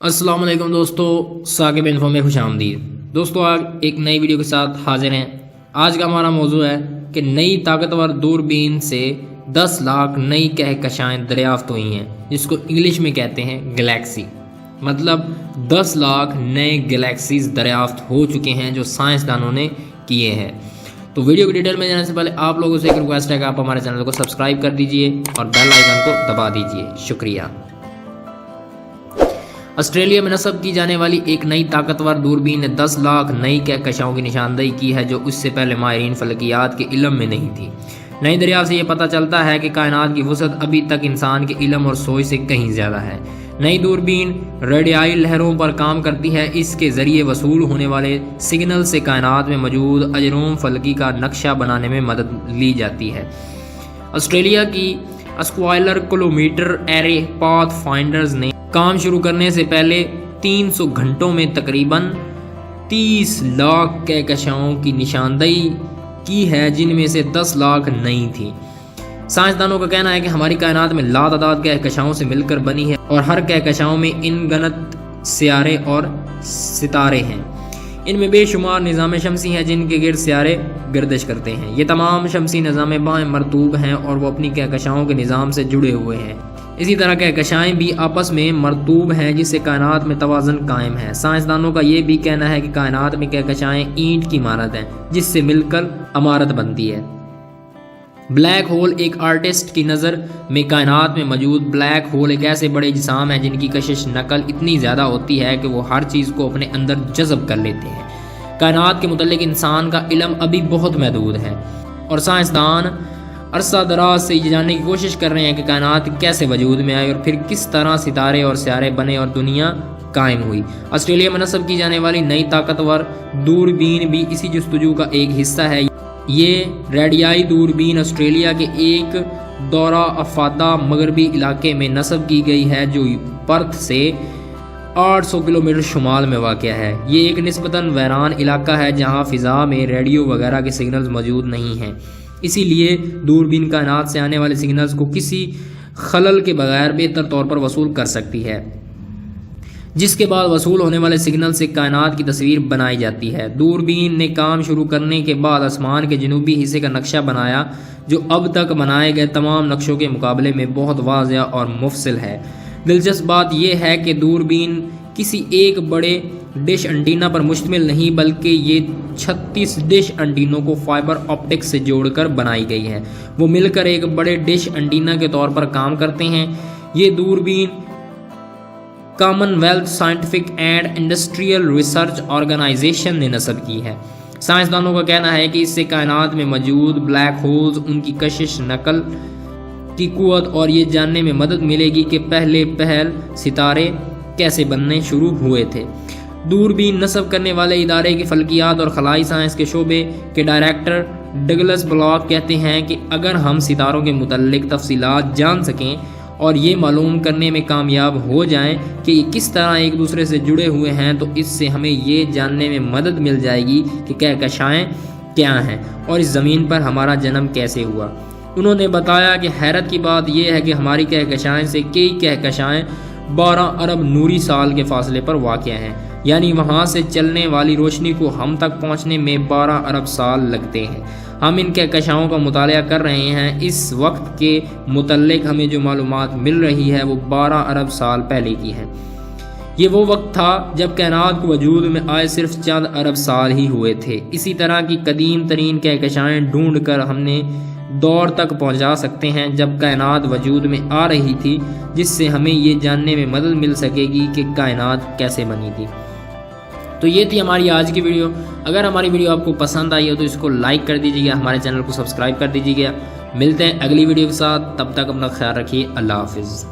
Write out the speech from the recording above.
अस्सलाम वालेकुम दोस्तों, साकिब इन्फो में खुश आमदीद। दोस्तों आज एक नई वीडियो के साथ हाजिर हैं। आज का हमारा मौजू है कि नई ताकतवर दूरबीन से 10 लाख नई कहकशाएँ दरियाफ्त हुई हैं, जिसको इंग्लिश में कहते हैं गैलेक्सी। मतलब 10 लाख नए गैलेक्सीज दरियाफ्त हो चुके हैं जो साइंसदानों ने किए हैं। तो वीडियो की डिटेल में जाने से पहले आप लोगों से एक रिक्वेस्ट है कि आप हमारे चैनल को सब्सक्राइब कर दीजिए और बेल आइकन को दबा दीजिए। शुक्रिया। ऑस्ट्रेलिया में नस्ब की जाने वाली एक नई ताकतवर दूरबीन ने 10 लाख नई कहकशाओं की निशानदेही की है जो उससे पहले माहिरीन फलकियात के इल्म में नहीं थी। नई दरियाफ्त से यह पता चलता है कि कायनात की वसअत अभी तक इंसान के इल्म और सोच से कहीं ज़्यादा है। नई दूरबीन रेडियाई लहरों पर काम करती है। इसके ज़रिए वसूल होने वाले सिग्नल से कायनात में मौजूद अजरूम फलकी का नक्शा बनाने में मदद ली जाती है। ऑस्ट्रेलिया की स्क्वायलर किलोमीटर एरे पाथ फाइंडर्स ने काम शुरू करने से पहले 300 घंटों में तकरीबन 30 लाख कहकशाओं की निशानदेही की है, जिनमें से 10 लाख नई थी। साइंसदानों का कहना है कि हमारी कायनात में लातादाद कहकशाओं से मिलकर बनी है और हर कहकशाओं में अनगिनत सियारे और सितारे हैं। इनमें बेशुमार निज़ाम शमसी हैं जिनके गिर्द सियारे गर्दिश करते हैं। ये तमाम शमसी निज़ाम बाएं मरतूब हैं और वो अपनी कहकशाओं के निज़ाम से जुड़े हुए हैं। इसी तरह कहकशाएँ भी आपस में मरतूब हैं जिससे कायनात में तवाज़ुन कायम है। साइंसदानों का ये भी कहना है कि कायनात में कहकशाएँ ईंट की इमारत हैं जिससे मिलकर इमारत बनती है। ब्लैक होल एक आर्टिस्ट की नज़र में कायनात में मौजूद ब्लैक होल एक ऐसे बड़े जिसाम हैं जिनकी कशिश नकल इतनी ज़्यादा होती है कि वो हर चीज़ को अपने अंदर जज़ब कर लेते हैं। कायनात के मुतल्लिक इंसान का इल्म अभी बहुत महदूद है और साइंसदान अरसा दराज से ये जानने की कोशिश कर रहे हैं कि कायनात कैसे वजूद में आई और फिर किस तरह सितारे और सियारे बने और दुनिया कायम हुई। ऑस्ट्रेलिया में नस्ब की जाने वाली नई ताकतवर दूरबीन भी इसी जस्तजू का एक हिस्सा है। ये रेडियाई दूरबीन ऑस्ट्रेलिया के एक दौरा अफादा मगरबी इलाके में नस्ब की गई है जो पर्थ से 800 किलोमीटर शुमाल में वाक़या है। ये एक निस्बतन वैरान इलाका है जहाँ फ़िज़ा में रेडियो वगैरह के सिग्नल्स मौजूद नहीं हैं। इसीलिए दूरबीन कायनात से आने वाले सिग्नल्स को किसी खलल के बगैर बेहतर तौर पर वसूल कर सकती है, जिसके बाद वसूल होने वाले सिग्नल से कायनात की तस्वीर बनाई जाती है। दूरबीन ने काम शुरू करने के बाद आसमान के जनूबी हिस्से का नक्शा बनाया जो अब तक बनाए गए तमाम नक्शों के मुकाबले में बहुत वाज़िया और मुफस्सिल है। दिलचस्प बात यह है कि दूरबीन किसी एक बड़े डिश एंटीना पर मुश्तमिल नहीं बल्कि ये 36 डिश एंटीनों को फाइबर ऑप्टिक्स से जोड़कर बनाई गई है। वो मिलकर एक बड़े डिश एंटीना के तौर पर काम करते हैं। ये दूरबीन Commonwealth Scientific and Industrial Research Organisation ने नस्ब की है। साइंसदानों का कहना है कि इससे कायनात में मौजूद ब्लैक होल्स, उनकी कशिश नकल की कुव्वत और ये जानने में मदद मिलेगी कि पहल सितारे कैसे बनने शुरू हुए थे। दूरबीन नस्ब करने वाले इदारे की फल्कियात और खलाई साइंस के शोबे के डायरेक्टर डगलस ब्लॉक कहते हैं कि अगर हम सितारों के मुतल्लिक तफसीलात जान सकें और ये मालूम करने में कामयाब हो जाएं कि ये किस तरह एक दूसरे से जुड़े हुए हैं तो इससे हमें ये जानने में मदद मिल जाएगी कि कहकशाएँ क्या हैं और इस ज़मीन पर हमारा जन्म कैसे हुआ। उन्होंने बताया कि हैरत की बात यह है कि हमारी कहकशाएँ से कई कहकशाएँ 12 अरब नूरी साल के फासले पर वाक़या हैं, यानी वहाँ से चलने वाली रोशनी को हम तक पहुँचने में 12 अरब साल लगते हैं। हम इन कहकशाओं का मुताला कर रहे हैं। इस वक्त के मुतल्लिक हमें जो मालूमात मिल रही है वो 12 अरब साल पहले की है। ये वो वक्त था जब कायनात को वजूद में आए सिर्फ चंद अरब साल ही हुए थे। इसी तरह की कदीम तरीन कहकशाएँ ढूंढ कर हमने दौर तक पहुंचा सकते हैं जब कायनात वजूद में आ रही थी, जिससे हमें ये जानने में मदद मिल सकेगी कि कायनात कैसे बनी थी। तो ये थी हमारी आज की वीडियो। अगर हमारी वीडियो आपको पसंद आई हो तो इसको लाइक कर दीजिएगा, हमारे चैनल को सब्सक्राइब कर दीजिएगा। मिलते हैं अगली वीडियो के साथ, तब तक अपना ख्याल रखिए। अल्लाह हाफिज़।